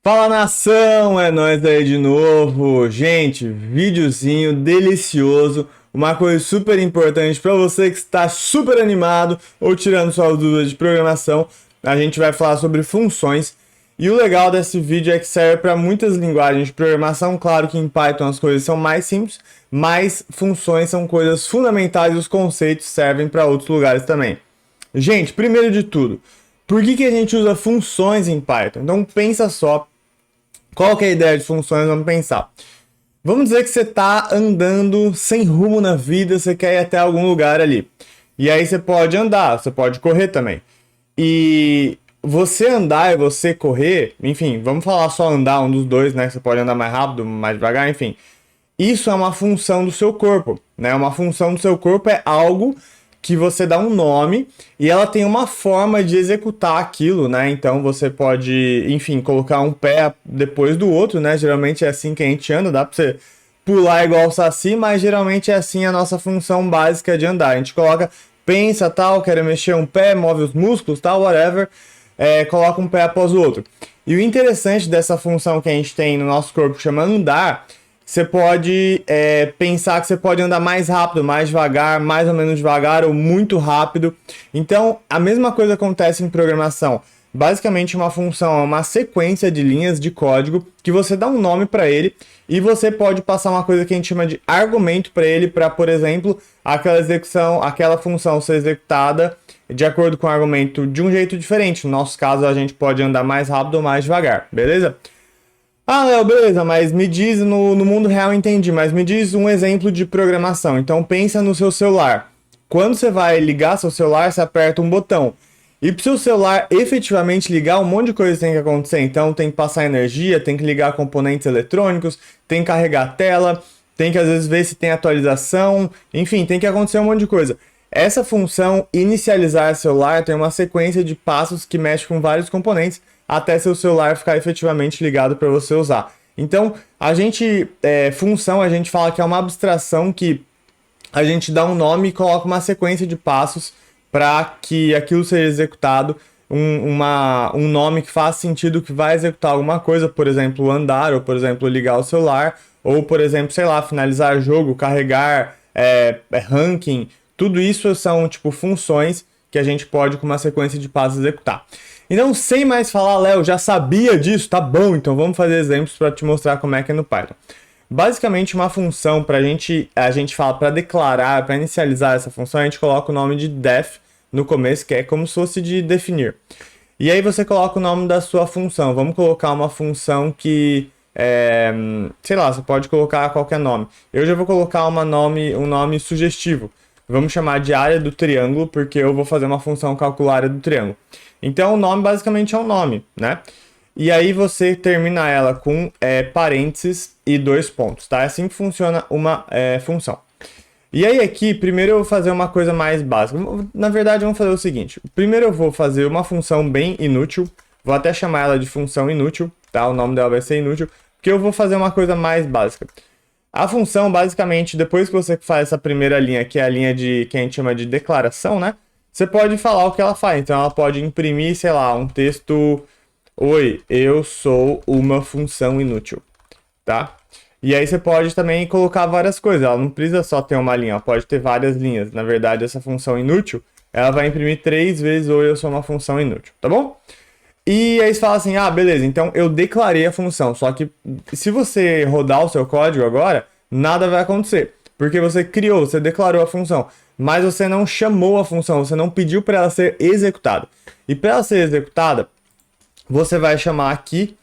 Fala nação, é nóis aí de novo. Gente, videozinho delicioso, uma coisa super importante para você que está super animado ou tirando suas dúvidas de programação. A gente vai falar sobre funções e o legal desse vídeo é que serve para muitas linguagens de programação. Claro que em Python as coisas são mais simples, mas funções são coisas fundamentais e os conceitos servem para outros lugares também. Gente, primeiro de tudo, por que a gente usa funções em Python? Então pensa só. Qual que é a ideia de funções? Vamos pensar. Vamos dizer que você está andando sem rumo na vida, você quer ir até algum lugar ali. E aí você pode andar, você pode correr também. E você andar e você correr, enfim, vamos falar só andar, um dos dois, né? Você pode andar mais rápido, mais devagar, enfim. Isso é uma função do seu corpo, né? Uma função do seu corpo é algo que você dá um nome e ela tem uma forma de executar aquilo, né? Então você pode, enfim, colocar um pé depois do outro, né? Geralmente é assim que a gente anda, dá pra você pular igual o Saci, mas geralmente é assim a nossa função básica de andar. A gente coloca, pensa, tal, quer mexer um pé, move os músculos, tal, whatever, coloca um pé após o outro. E o interessante dessa função que a gente tem no nosso corpo, que chama andar, você pode pensar que você pode andar mais rápido, mais devagar, mais ou menos devagar ou muito rápido. Então, a mesma coisa acontece em programação. Basicamente, uma função é uma sequência de linhas de código que você dá um nome para ele e você pode passar uma coisa que a gente chama de argumento para ele, para, por exemplo, aquela função ser executada de acordo com o argumento de um jeito diferente. No nosso caso, a gente pode andar mais rápido ou mais devagar, beleza? Ah, Léo, beleza, mas me diz, no mundo real eu entendi, mas me diz um exemplo de programação. Então pensa no seu celular. Quando você vai ligar seu celular, você aperta um botão. E para o seu celular efetivamente ligar, um monte de coisa tem que acontecer. Então tem que passar energia, tem que ligar componentes eletrônicos, tem que carregar a tela, tem que às vezes ver se tem atualização, enfim, tem que acontecer um monte de coisa. Essa função inicializar celular tem uma sequência de passos que mexe com vários componentes até seu celular ficar efetivamente ligado para você usar. Então, função, a gente fala que é uma abstração que a gente dá um nome e coloca uma sequência de passos para que aquilo seja executado, um nome que faz sentido que vai executar alguma coisa, por exemplo, andar, ou por exemplo, ligar o celular, ou por exemplo, sei lá, finalizar jogo, carregar, ranking, tudo isso são tipo funções que a gente pode com uma sequência de passos executar. Então, sem mais falar, Léo, já sabia disso? Tá bom, então vamos fazer exemplos para te mostrar como é que é no Python. Basicamente, uma função a gente fala para declarar, para inicializar essa função, a gente coloca o nome de def no começo, que é como se fosse de definir. E aí você coloca o nome da sua função. Vamos colocar uma função que, sei lá, você pode colocar qualquer nome. Eu já vou colocar um nome sugestivo. Vamos chamar de área do triângulo, porque eu vou fazer uma função calcular área do triângulo. Então, o nome basicamente é um nome, né? E aí você termina ela com parênteses e 2 pontos, tá? É assim que funciona uma função. E aí aqui, primeiro eu vou fazer uma coisa mais básica. Na verdade, vamos fazer o seguinte. Primeiro eu vou fazer uma função bem inútil. Vou até chamar ela de função inútil, tá? O nome dela vai ser inútil, porque eu vou fazer uma coisa mais básica. A função, basicamente, depois que você faz essa primeira linha, que é a linha que a gente chama de declaração, né? Você pode falar o que ela faz. Então, ela pode imprimir, sei lá, um texto: Oi, eu sou uma função inútil, tá? E aí você pode também colocar várias coisas. Ela não precisa só ter uma linha, ela pode ter várias linhas. Na verdade, essa função inútil, ela vai imprimir 3 vezes Oi, eu sou uma função inútil, tá bom? E aí você fala assim, ah, beleza, então eu declarei a função, só que se você rodar o seu código agora, nada vai acontecer, porque você criou, você declarou a função, mas você não chamou a função, você não pediu para ela ser executada. E para ela ser executada, você vai chamar aqui,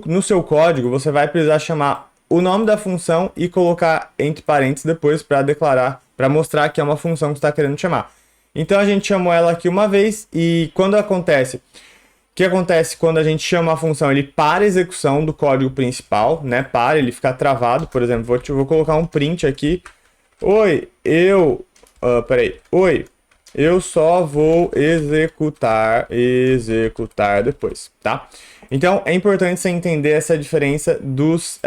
no seu código, você vai precisar chamar o nome da função e colocar entre parênteses depois para declarar, para mostrar que é uma função que você está querendo chamar. Então a gente chamou ela aqui uma vez e quando acontece... O que acontece quando a gente chama a função? Ele para a execução do código principal, né? Ele fica travado. Por exemplo, vou colocar um print aqui. Oi, Oi, eu só vou executar depois, tá? Então, é importante você entender essa diferença dos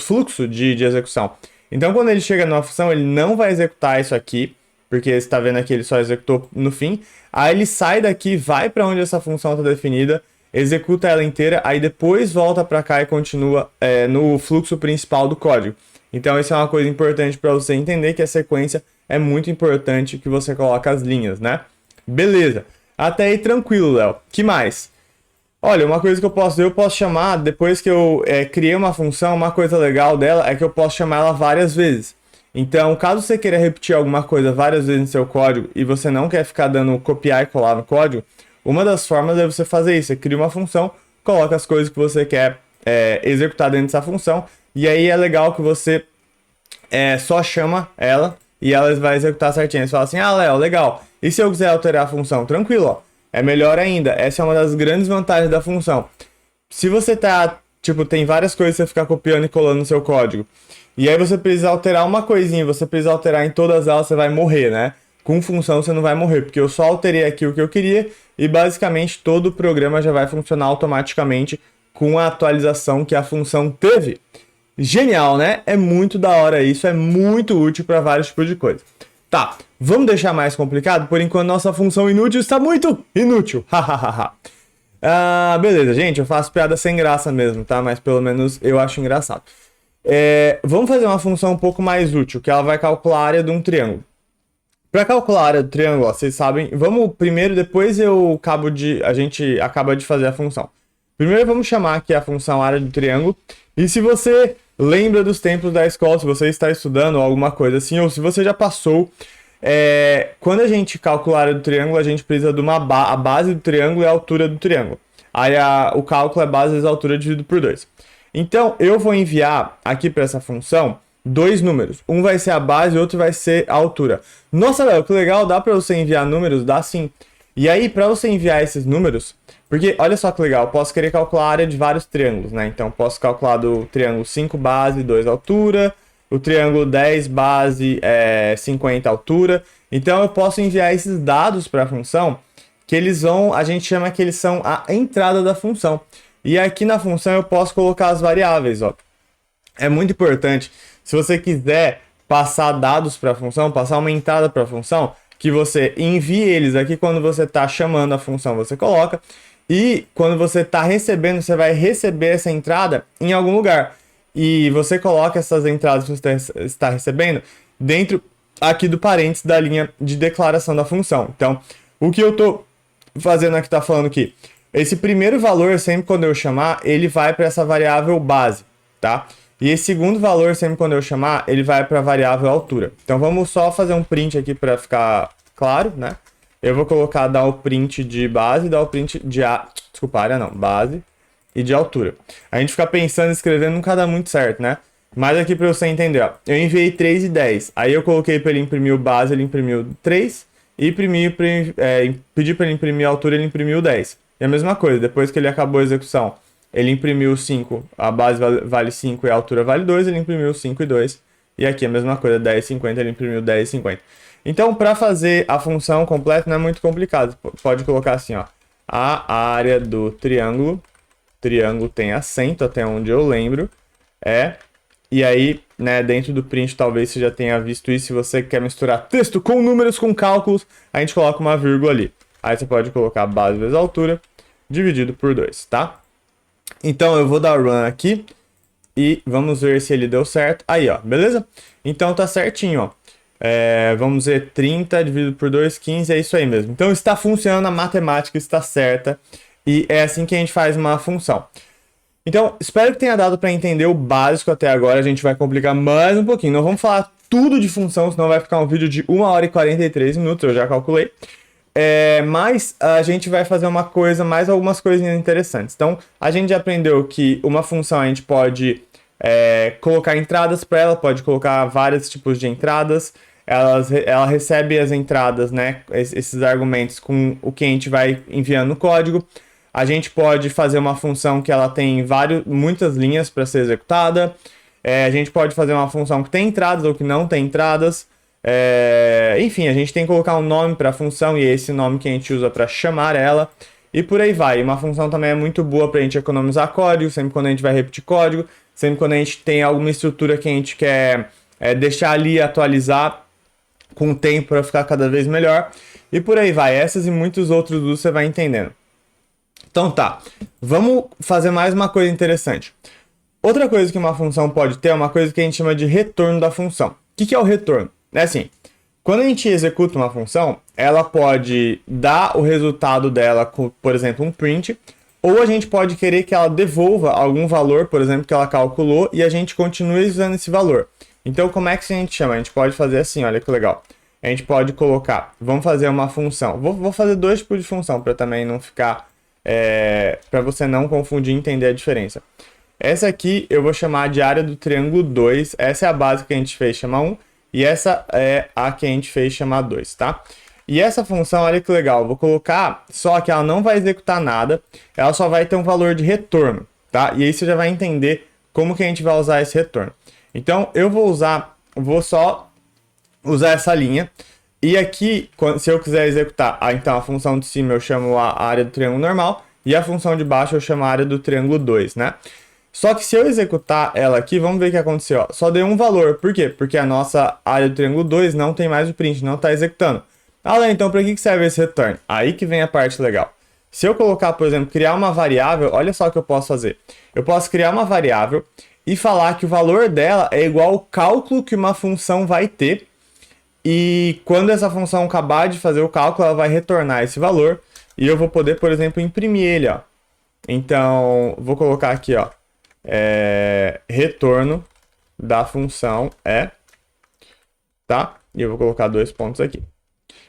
fluxos de execução. Então, quando ele chega numa função, ele não vai executar isso aqui, porque você está vendo aqui, ele só executou no fim. Aí ele sai daqui, vai para onde essa função está definida, executa ela inteira, aí depois volta para cá e continua no fluxo principal do código. Então isso é uma coisa importante para você entender, que a sequência é muito importante que você coloque as linhas, né? Beleza. Até aí tranquilo, Léo. Que mais? Olha, uma coisa que eu posso chamar, depois que eu criei uma função, uma coisa legal dela é que eu posso chamar ela várias vezes. Então, caso você queira repetir alguma coisa várias vezes no seu código e você não quer ficar dando copiar e colar no código, uma das formas é você fazer isso. Você cria uma função, coloca as coisas que você quer executar dentro dessa função, e aí é legal que você só chama ela e ela vai executar certinho. Você fala assim, Léo, legal. E se eu quiser alterar a função? Tranquilo, ó. É melhor ainda. Essa é uma das grandes vantagens da função. Se você tem várias coisas que você ficar copiando e colando no seu código, e aí você precisa alterar uma coisinha, você precisa alterar em todas elas, você vai morrer, né? Com função você não vai morrer, porque eu só alterei aqui o que eu queria e basicamente todo o programa já vai funcionar automaticamente com a atualização que a função teve. Genial, né? É muito da hora isso, é muito útil para vários tipos de coisa. Tá, vamos deixar mais complicado? Por enquanto nossa função inútil está muito inútil. Beleza, gente, eu faço piada sem graça mesmo, tá? Mas pelo menos eu acho engraçado. Vamos fazer uma função um pouco mais útil, que ela vai calcular a área de um triângulo. Para calcular a área do triângulo, ó, vocês sabem, vamos primeiro, depois a gente acaba de fazer a função. Primeiro vamos chamar aqui a função área do triângulo, e se você lembra dos tempos da escola, se você está estudando ou alguma coisa assim, ou se você já passou, quando a gente calcula a área do triângulo, a gente precisa de a base do triângulo e a altura do triângulo. Aí o cálculo é base vezes a altura dividido por 2. Então, eu vou enviar aqui para essa função dois números. Um vai ser a base e outro vai ser a altura. Nossa, Léo, que legal, dá para você enviar números? Dá sim. E aí, para você enviar esses números, porque olha só que legal, eu posso querer calcular a área de vários triângulos, né? Então, posso calcular do triângulo 5 base, 2 altura, o triângulo 10 base, 50 altura. Então, eu posso enviar esses dados para a função, que a gente chama que eles são a entrada da função. E aqui na função eu posso colocar as variáveis, ó. É muito importante, se você quiser passar dados para a função, passar uma entrada para a função, que você envie eles aqui quando você está chamando a função, você coloca. E quando você está recebendo, você vai receber essa entrada em algum lugar. E você coloca essas entradas que você está recebendo dentro aqui do parênteses da linha de declaração da função. Então, o que eu estou fazendo aqui, está falando aqui, esse primeiro valor, sempre quando eu chamar, ele vai para essa variável base, tá? E esse segundo valor, sempre quando eu chamar, ele vai para a variável altura. Então, vamos só fazer um print aqui para ficar claro, né? Eu vou colocar, dar o print de base, dar o print de área não, base e de altura. A gente fica pensando e escrevendo nunca dá muito certo, né? Mas aqui para você entender, ó, eu enviei 3 e 10. Aí eu coloquei para ele imprimir o base, ele imprimiu 3. E pedi para ele imprimir a altura, ele imprimiu 10. E a mesma coisa, depois que ele acabou a execução, ele imprimiu 5, a base vale 5 e a altura vale 2, ele imprimiu 5 e 2. E aqui a mesma coisa, 10 e 50, ele imprimiu 10 e 50. Então, para fazer a função completa não é muito complicado. Pode colocar assim, ó, a área do triângulo tem acento, até onde eu lembro, e aí, né, dentro do print talvez você já tenha visto isso, se você quer misturar texto com números, com cálculos, a gente coloca uma vírgula ali. Aí você pode colocar base vezes altura, dividido por 2, tá? Então eu vou dar run aqui, e vamos ver se ele deu certo. Aí, ó, beleza? Então tá certinho, ó. Vamos ver 30 dividido por 2, 15, é isso aí mesmo. Então está funcionando, a matemática está certa, e é assim que a gente faz uma função. Então, espero que tenha dado para entender o básico até agora. A gente vai complicar mais um pouquinho. Não vamos falar tudo de função, senão vai ficar um vídeo de 1 hora e 43 minutos, eu já calculei. Mas a gente vai fazer mais algumas coisinhas interessantes. Então, a gente já aprendeu que uma função a gente pode colocar entradas para ela, pode colocar vários tipos de entradas. Ela recebe as entradas, né, esses argumentos com o que a gente vai enviando no código. A gente pode fazer uma função que ela tem muitas linhas para ser executada. A gente pode fazer uma função que tem entradas ou que não tem entradas. Enfim, a gente tem que colocar um nome para a função e é esse nome que a gente usa para chamar ela. E por aí vai. Uma função também é muito boa para a gente economizar código, sempre quando a gente vai repetir código, sempre quando a gente tem alguma estrutura que a gente quer deixar ali atualizar com o tempo para ficar cada vez melhor. E por aí vai. Essas e muitos outros usos você vai entendendo. Então tá, vamos fazer mais uma coisa interessante. Outra coisa que uma função pode ter é uma coisa que a gente chama de retorno da função. O que é o retorno? É assim, quando a gente executa uma função, ela pode dar o resultado dela com, por exemplo, um print, ou a gente pode querer que ela devolva algum valor, por exemplo, que ela calculou, e a gente continue usando esse valor. Então, como é que a gente chama? A gente pode fazer assim, olha que legal. A gente pode colocar, vamos fazer uma função. Vou fazer dois tipos de função, para também não ficar, para você não confundir e entender a diferença. Essa aqui eu vou chamar de área do triângulo 2, essa é a base que a gente fez chamar 1, e essa é a que a gente fez chamar 2, tá? E essa função, olha que legal, eu vou colocar, só que ela não vai executar nada, ela só vai ter um valor de retorno, tá? E aí você já vai entender como que a gente vai usar esse retorno. Então, vou só usar essa linha, e aqui, se eu quiser executar, então a função de cima eu chamo a área do triângulo normal, e a função de baixo eu chamo a área do triângulo 2, né? Só que se eu executar ela aqui, vamos ver o que aconteceu. Ó. Só deu um valor. Por quê? Porque a nossa área do triângulo 2 não tem mais o print, não está executando. Então para que serve esse return? Aí que vem a parte legal. Se eu colocar, por exemplo, criar uma variável, olha só o que eu posso fazer. Eu posso criar uma variável e falar que o valor dela é igual ao cálculo que uma função vai ter. E quando essa função acabar de fazer o cálculo, ela vai retornar esse valor. E eu vou poder, por exemplo, imprimir ele. Ó. Então, vou colocar aqui, ó. Retorno da função tá? E eu vou colocar 2 pontos aqui.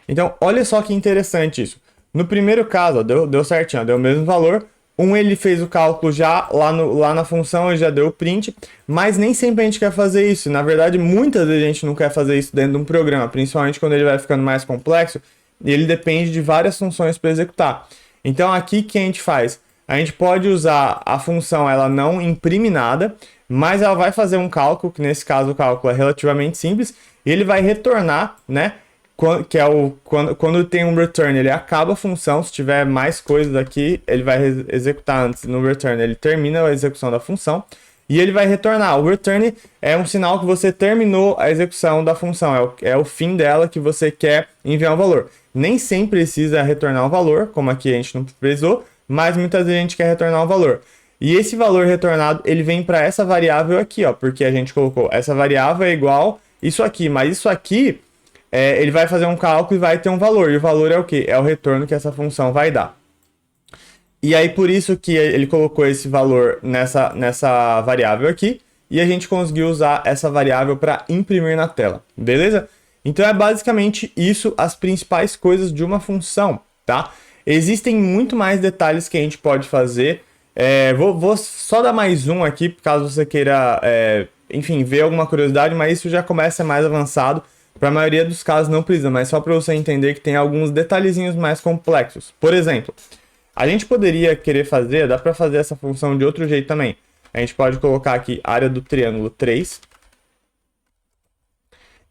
Então, olha só que interessante isso. No primeiro caso, ó, deu certinho, ó, deu o mesmo valor. Ele fez o cálculo já lá na função, ele já deu o print, mas nem sempre a gente quer fazer isso. Na verdade, muitas vezes a gente não quer fazer isso dentro de um programa, principalmente quando ele vai ficando mais complexo, e ele depende de várias funções para executar. Então, aqui o que a gente faz? A gente pode usar a função, ela não imprime nada, mas ela vai fazer um cálculo, que nesse caso o cálculo é relativamente simples, e ele vai retornar, né? Que é quando tem um return, ele acaba a função, se tiver mais coisas aqui, ele vai executar antes no return, ele termina a execução da função, e ele vai retornar. O return é um sinal que você terminou a execução da função, é o fim dela que você quer enviar um valor. Nem sempre precisa retornar um valor, como aqui a gente não precisou, mas muitas vezes a gente quer retornar um valor. E esse valor retornado, ele vem para essa variável aqui, ó, porque a gente colocou essa variável é igual isso aqui, mas isso aqui, ele vai fazer um cálculo e vai ter um valor. E o valor é o quê? É o retorno que essa função vai dar. E aí, por isso que ele colocou esse valor nessa variável aqui, e a gente conseguiu usar essa variável para imprimir na tela, beleza? Então, é basicamente isso, as principais coisas de uma função, tá? Existem muito mais detalhes que a gente pode fazer. Vou só dar mais um aqui, caso você queira, enfim, ver alguma curiosidade, mas isso já começa mais avançado. Para a maioria dos casos não precisa, mas só para você entender que tem alguns detalhezinhos mais complexos. Por exemplo, a gente poderia querer fazer, dá para fazer essa função de outro jeito também. A gente pode colocar aqui área do triângulo 3.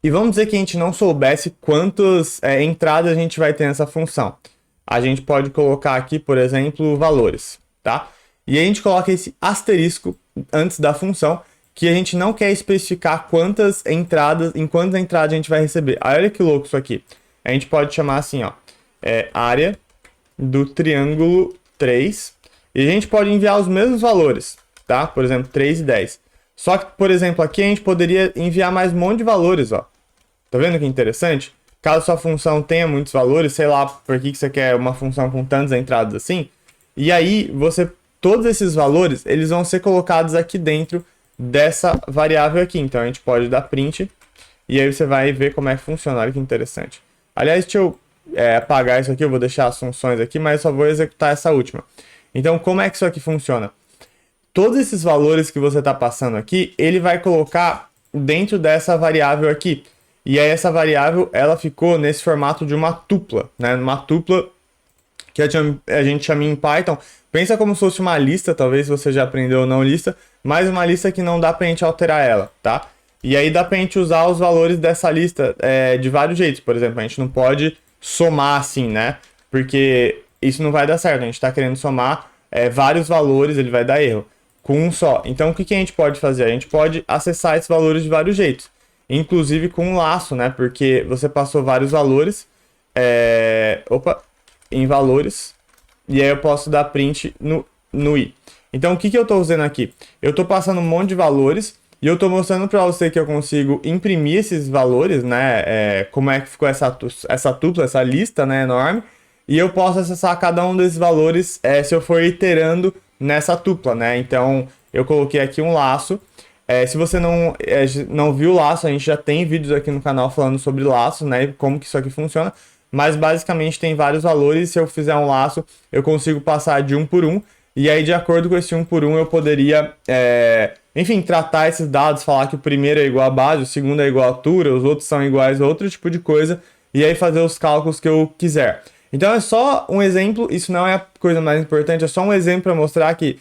E vamos dizer que a gente não soubesse quantas entradas a gente vai ter nessa função. A gente pode colocar aqui, por exemplo, valores, tá? E a gente coloca esse asterisco antes da função, que a gente não quer especificar em quantas entradas a gente vai receber. Aí, olha que louco isso aqui. A gente pode chamar assim, ó, área do triângulo 3, e a gente pode enviar os mesmos valores, tá? Por exemplo, 3 e 10. Só que, por exemplo, aqui a gente poderia enviar mais um monte de valores, ó. Tá vendo que interessante? Caso sua função tenha muitos valores, sei lá por que você quer uma função com tantas entradas assim, e aí todos esses valores, eles vão ser colocados aqui dentro dessa variável aqui. Então a gente pode dar print, e aí você vai ver como é que funciona, olha que interessante. Aliás, deixa eu apagar isso aqui, eu vou deixar as funções aqui, mas eu só vou executar essa última. Então como é que isso aqui funciona? Todos esses valores que você está passando aqui, ele vai colocar dentro dessa variável aqui. E aí essa variável, ela ficou nesse formato de uma tupla, né? Uma tupla que a gente chama em Python. Pensa como se fosse uma lista, talvez você já aprendeu ou não lista, mas uma lista que não dá pra gente alterar ela, tá? E aí dá pra gente usar os valores dessa lista de vários jeitos. Por exemplo, a gente não pode somar assim, né? Porque isso não vai dar certo. A gente tá querendo somar vários valores, ele vai dar erro com um só. Então o que a gente pode fazer? A gente pode acessar esses valores de vários jeitos. Inclusive com um laço, né? Porque você passou vários valores em valores, e aí eu posso dar print no i. Então, o que eu estou usando aqui? Eu estou passando um monte de valores e eu estou mostrando para você que eu consigo imprimir esses valores, né? Como é que ficou essa tupla, essa lista, né, enorme. E eu posso acessar cada um desses valores se eu for iterando nessa tupla, né? Então, eu coloquei aqui um laço. Se você não viu o laço, a gente já tem vídeos aqui no canal falando sobre laços, né? E como que isso aqui funciona. Mas, basicamente, tem vários valores. Se eu fizer um laço, eu consigo passar de um por um. E aí, de acordo com esse 1 por 1, eu poderia, enfim, tratar esses dados, falar que o primeiro é igual a base, o segundo é igual a altura, os outros são iguais a outro tipo de coisa, e aí fazer os cálculos que eu quiser. Então é só um exemplo, isso não é a coisa mais importante, é só um exemplo para mostrar que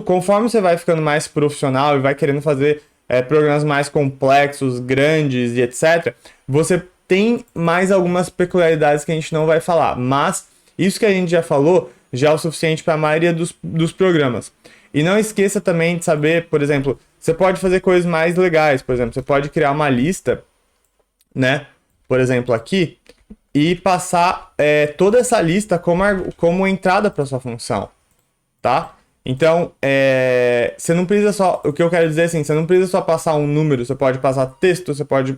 conforme você vai ficando mais profissional e vai querendo fazer programas mais complexos, grandes e etc., você tem mais algumas peculiaridades que a gente não vai falar, mas isso que a gente já falou já é o suficiente para a maioria dos programas. E não esqueça também de saber, por exemplo, você pode fazer coisas mais legais. Por exemplo, você pode criar uma lista, né? Por exemplo, aqui, e passar toda essa lista como entrada para sua função, tá? Então, você não precisa só... O que eu quero dizer é assim, você não precisa só passar um número, você pode passar texto, você pode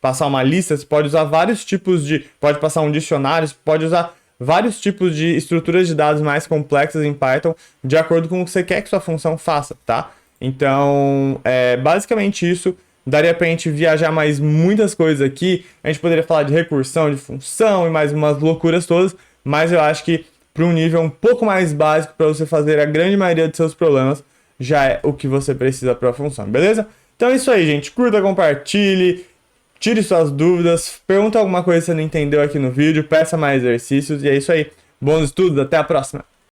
passar uma lista, você pode usar vários tipos de... Pode passar um dicionário, você pode usar vários tipos de estruturas de dados mais complexas em Python, de acordo com o que você quer que sua função faça, tá? Então, basicamente isso. Daria pra gente viajar mais muitas coisas aqui, a gente poderia falar de recursão, de função e mais umas loucuras todas, mas eu acho que para um nível um pouco mais básico, para você fazer a grande maioria dos seus problemas, já é o que você precisa para a função, beleza? Então é isso aí, gente. Curta, compartilhe, tire suas dúvidas, pergunta alguma coisa que você não entendeu aqui no vídeo, peça mais exercícios e é isso aí. Bons estudos, até a próxima!